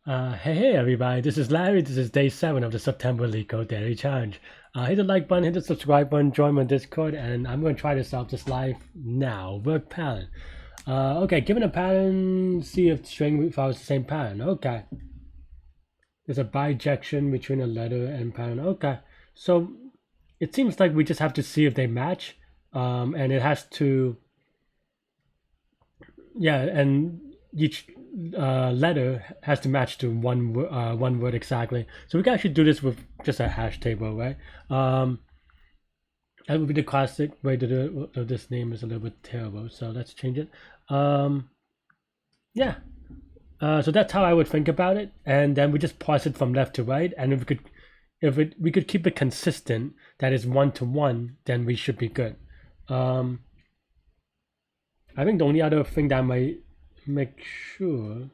Hey everybody, this is Larry. This is day 7 of the September Leetcode Daily Challenge. Hit the like button, hit the subscribe button, join my Discord, and I'm going to try this out just live now. Word pattern. Okay, given a pattern, see if the string follows the same pattern. Okay. There's a bijection between a letter and pattern. Okay. So it seems like we just have to see if they match. And it has to, yeah, and each letter has to match to one word exactly. So we can actually do this with just a hash table, right? That would be the classic way to do it. This name is a little bit terrible, so let's change it. Yeah. So that's how I would think about it, and then we just parse it from left to right. And if we could keep it consistent, that is 1 to 1, then we should be good. I think the only other thing that I might make sure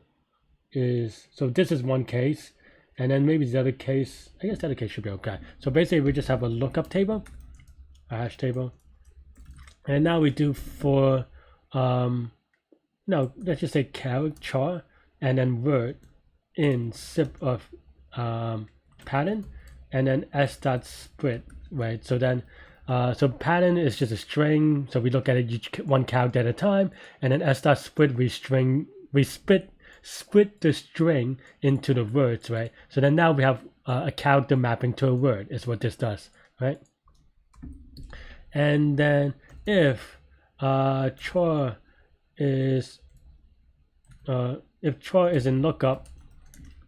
is, so this is one case, and then maybe the other case, I guess the other case should be okay. So basically we just have a lookup table, a hash table, and now we do for no, let's just say char and then word in sip of pattern, and then s dot split, right? So then so pattern is just a string, so we look at it each one character at a time, and then s dot split we split the string into the words, right? So then now we have a character mapping to a word is what this does, right? And then if char is in lookup,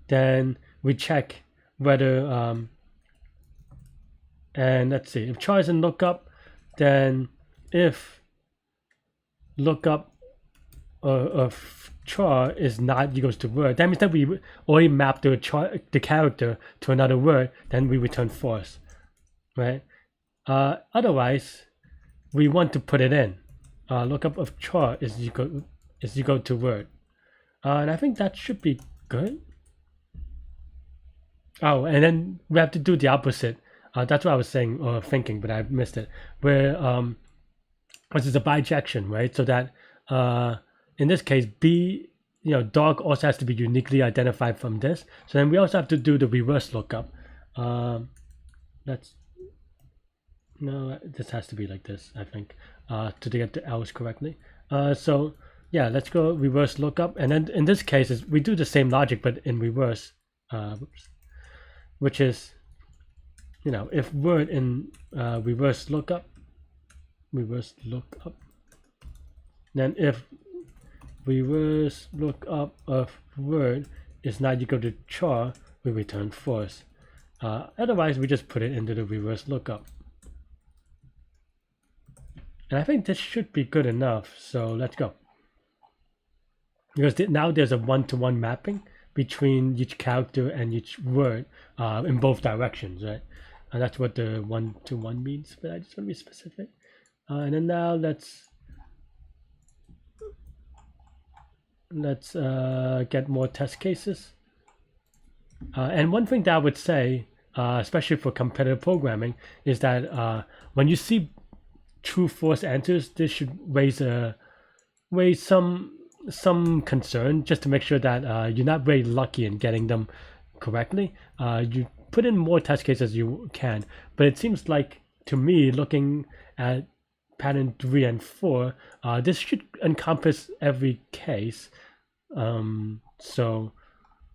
then we check whether and let's see, if char is in lookup, then if lookup of char is not equals to word, that means that we already mapped the character to another word, then we return false, right? Otherwise, we want to put it in. Lookup of char is equal to word, and I think that should be good. Oh, and then we have to do the opposite. That's what I was saying or thinking, but I missed it. Where which is a bijection, right? So that in this case, dog also has to be uniquely identified from this. So then we also have to do the reverse lookup. This has to be like this, I think, to get the else correctly. So yeah, let's go reverse lookup, and then in this case, we do the same logic but in reverse, which is, if word in reverse lookup, then if reverse lookup of word is not equal to char, we return false. Otherwise, we just put it into the reverse lookup. And I think this should be good enough, so let's go. Because now there's a one-to-one mapping between each character and each word in both directions, right? And that's what the one-to-one means, but I just want to be specific. And then now let's get more test cases. And one thing that I would say, especially for competitive programming, is that when you see true false answers, this should raise some concern, just to make sure that you're not very lucky in getting them correctly. You put in more test cases as you can, but it seems like, to me, looking at pattern 3 and 4, this should encompass every case. So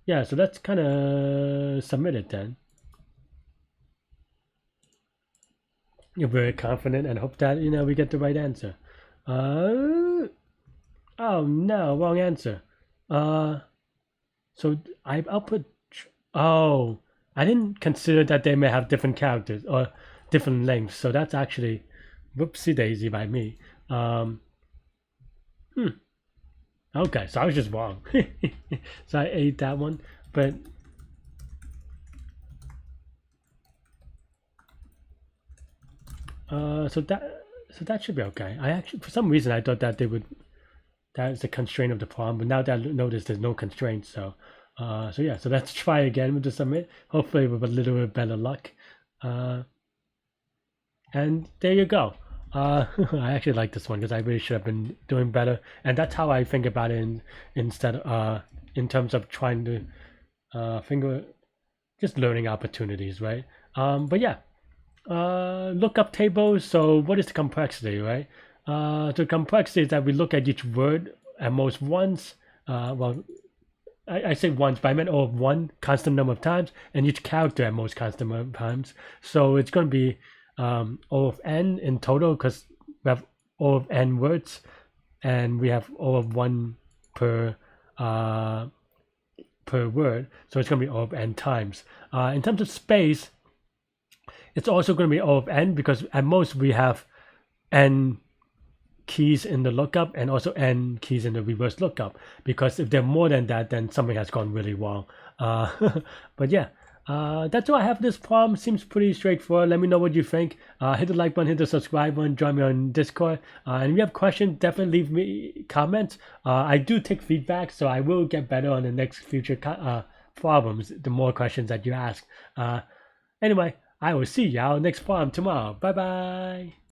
yeah, so let's kind of submit it then. You're very confident and hope that we get the right answer. Oh no, wrong answer. So I'll put. Oh, I didn't consider that they may have different characters or different lengths. So that's actually whoopsie daisy by me. Okay, so I was just wrong. So I ate that one, but. So that should be okay. I actually, for some reason, I thought that that is the constraint of the problem, but now that I notice there's no constraint, so yeah, so let's try again with the submit, hopefully with a little bit better luck. And there you go. I actually like this one because I really should have been doing better, and that's how I think about it instead in terms of trying to finger, just learning opportunities, right? But yeah, lookup tables. So what is the complexity, right? The complexity is that we look at each word at most once. Well, I say once, but I meant O of one constant number of times, and each character at most constant number of times. So it's going to be O of n in total because we have O of n words, and we have O of one per word. So it's going to be O of n times. In terms of space, it's also going to be O of n because at most we have n keys in the lookup and also n keys in the reverse lookup, because if there are more than that, then something has gone really wrong. But yeah, that's all I have. This problem seems pretty straightforward. Let me know what you think. Hit the like button, hit the subscribe button, join me on Discord, and if you have questions, definitely leave me comments. I do take feedback, so I will get better on the next future problems the more questions that you ask. Anyway, I will see y'all next problem tomorrow. Bye bye.